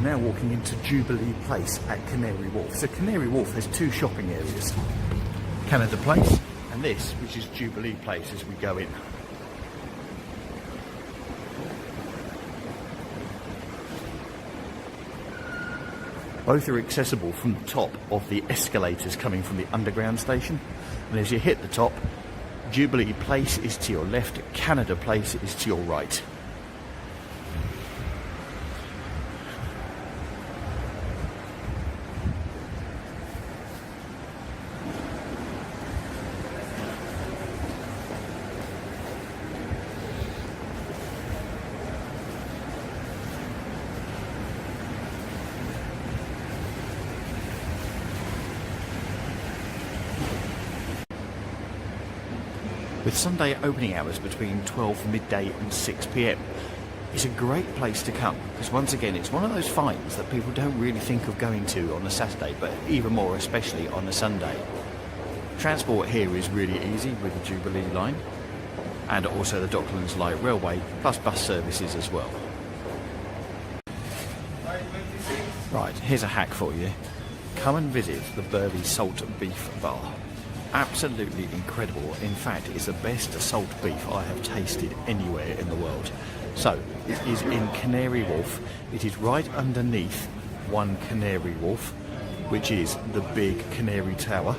We're now walking into Jubilee Place at Canary Wharf. So Canary Wharf has two shopping areas, Canada Place and this, which is Jubilee Place as we go in. Both are accessible from the top of the escalators coming from the underground station. And as you hit the top, Jubilee Place is to your left, Canada Place is to your right. With Sunday opening hours between 12 midday and 6 p.m. It's a great place to come because once again it's one of those finds that people don't really think of going to on a Saturday, but even more especially on a Sunday. Transport here is really easy with the Jubilee line and also the Docklands Light Railway plus bus services as well. Right, here's a hack for you. Come and visit the Burley Salt Beef Bar. Absolutely incredible. In fact, it's the best salt beef I have tasted anywhere in the world. So, it is in Canary Wharf. It is right underneath One Canary Wharf, which is the big Canary Tower.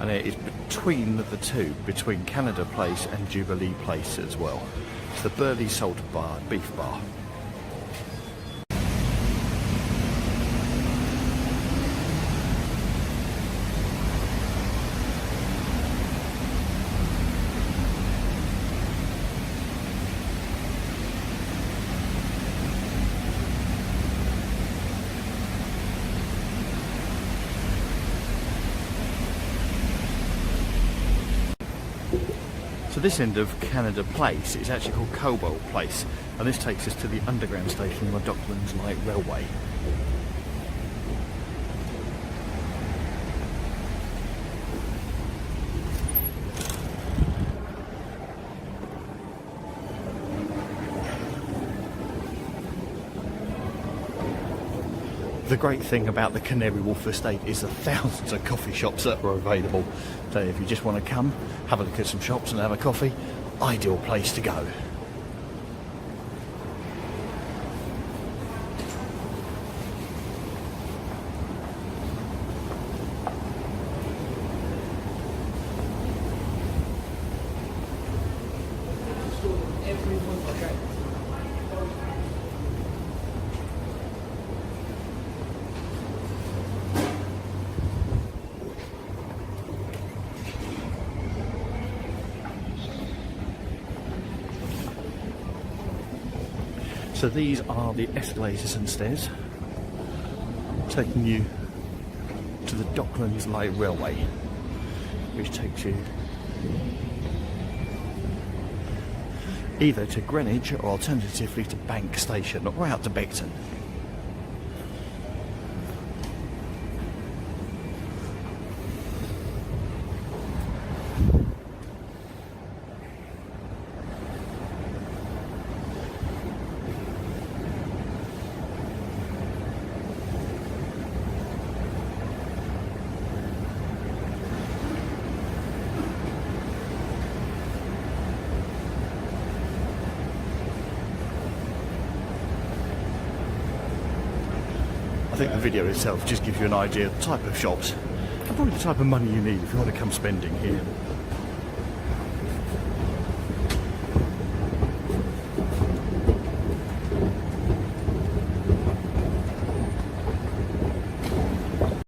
And it is between the two, between Canada Place and Jubilee Place as well. It's the Burley Salt Beef Bar. So this end of Canada Place is actually called Cobalt Place, and this takes us to the underground station on the Docklands Light Railway. The great thing about the Canary Wharf estate is the thousands of coffee shops that are available. So if you just want to come, have a look at some shops and have a coffee, ideal place to go. So these are the escalators and stairs taking you to the Docklands Light Railway, which takes you either to Greenwich or alternatively to Bank Station or out to Beckton. I think the video itself just gives you an idea of the type of shops and probably the type of money you need if you want to come spending here.